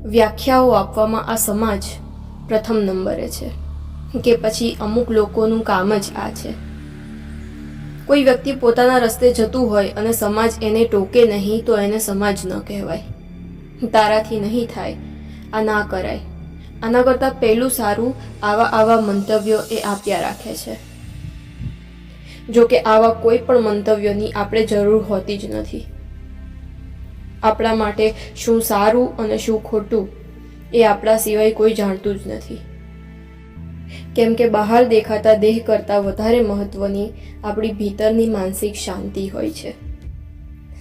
વ્યાખ્યાઓ આપવામાં આ સમાજ પ્રથમ નંબરે છે કે પછી અમુક લોકોનું કામ જ આ છે. કોઈ વ્યક્તિ પોતાના રસ્તે જતું હોય અને સમાજ એને ટોકે નહીં તો એને સમાજ ન કહેવાય. તારાથી નહીં થાય, આ ના કરાય, આના કરતાં પહેલું સારું આવા મંતવ્યો એ આપ્યા રાખે છે. જો કે આવા કોઈ પણ મંતવ્યોની આપણે જરૂર હોતી જ નથી. આપણા માટે શું સારું અને શું ખોટું એ આપણા સિવાય કોઈ જાણતું જ નથી. કેમ કે બહાર દેખાતા દેહ કરતાં વધારે મહત્વની આપણી ભીતરની માનસિક શાંતિ હોય છે.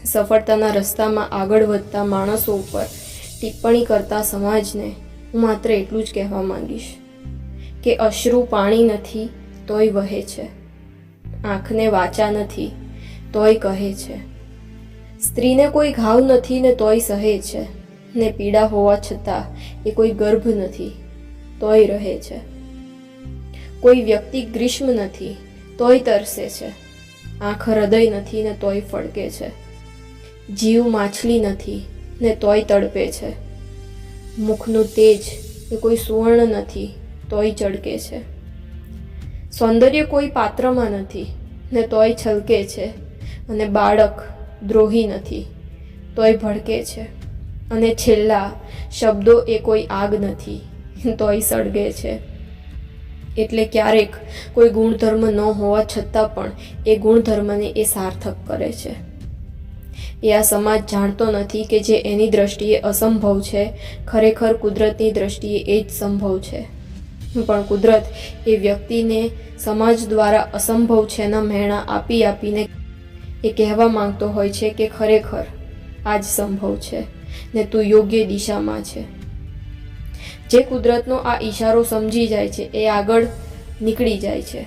સફળતાના રસ્તામાં આગળ વધતા માણસો ઉપર ટિપ્પણી કરતા સમાજને હું માત્ર એટલું જ કહેવા માંગીશ કે અશ્રુ પાણી નથી તોય વહે છે, આંખને વાચા નથી તોય કહે છે, સ્ત્રીને કોઈ ઘાવ નથી ને તોય સહે છે, ને પીડા હોવા છતાં એ કોઈ ગર્ભ નથી તોય રહે છે. કોઈ વ્યક્તિ ગ્રીષ્મ નથી તોય તરસે છે, આંખ હૃદય નથી ને તોય ફડકે છે, જીવ માછલી નથી ને તોય તડપે છે, મુખનું તેજ એ કોઈ સુવર્ણ નથી તોય ચળકે છે, સૌંદર્ય કોઈ પાત્રમાં નથી ને તોય છલકે છે, અને બાળક દ્રોહી નથી તોય ભડકે છે, અને છેલ્લા શબ્દો એ કોઈ આગ નથી તોય સળગે છે. એટલે ક્યારેક કોઈ ગુણધર્મ ન હોવા છતાં પણ એ ગુણધર્મને એ સાર્થક કરે છે. એ આ સમાજ જાણતો નથી કે જે એની દ્રષ્ટિએ અસંભવ છે, ખરેખર કુદરતની દ્રષ્ટિએ એ જ સંભવ છે. પણ કુદરત એ વ્યક્તિને સમાજ દ્વારા અસંભવ છેના મહેણા આપીને એ કહેવા માંગતો હોય છે કે ખરેખર આ જ સંભવ છે ને તું યોગ્ય દિશામાં છે. જે કુદરતનો આ ઈશારો સમજી જાય છે એ આગળ નીકળી જાય છે,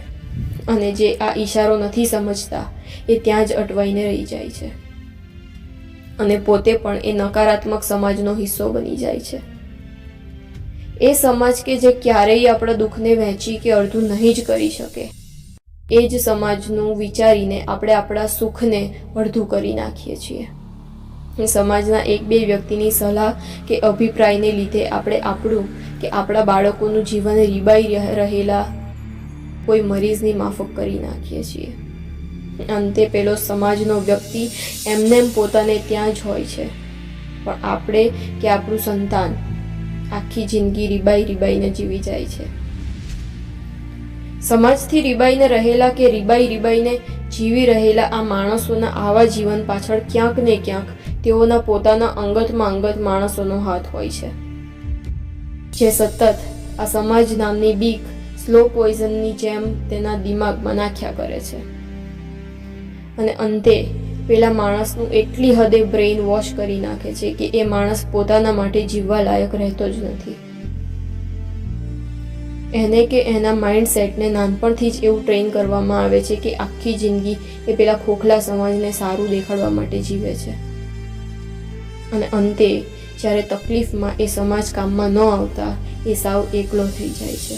અને જે આ ઈશારો નથી સમજતા એ ત્યાં જ અટવાઈને રહી જાય છે, અને પોતે પણ એ નકારાત્મક સમાજનો હિસ્સો બની જાય છે. એ સમાજ કે જે ક્યારેય આપણા દુઃખને વહેંચી કે અડધું નહીં જ કરી શકે, એ જ સમાજનું વિચારીને આપણે આપણા સુખને અડધું કરી નાખીએ છીએ. સમાજના એક બે વ્યક્તિની સલાહ કે અભિપ્રાયને લીધે આપણે આપણું કે આપણા બાળકોનું જીવન રીબાઈ રહેલા કોઈ મરીઝની માફક કરી નાખીએ છીએ. અંતે પેલો સમાજનો વ્યક્તિ એમનેમ પોતાને ત્યાં જ હોય છે, પણ આપણે કે આપણું સંતાન આખી જિંદગી રીબાઈને જીવી જાય છે. સમાજથી રીબાઈને રહેલા કે રીબાઈને જીવી રહેલા આ માણસોના આવા જીવન પાછળ ક્યાંક ને ક્યાંક તેઓના પોતાના અંગતમાં અંગત માણસોનો હાથ હોય છે, જે સતત આ સમાજ નામની બીક સ્લો પોઈઝનની જેમ તેના દિમાગમાં નાખ્યા કરે છે, અને અંતે પેલા માણસનું એટલી હદે બ્રેઇન વોશ કરી નાખે છે કે એ માણસ પોતાના માટે જીવવા લાયક રહેતો જ નથી. એને કે એના માઇન્ડસેટને નાનપણથી જ એવું ટ્રેન કરવામાં આવે છે કે આખી જિંદગી એ પેલા ખોખલા સમાજને સારું દેખાડવા માટે જીવે છે, અને અંતે જ્યારે તકલીફમાં એ સમાજ કામમાં ન આવતા એ સાવ એકલો થઈ જાય છે.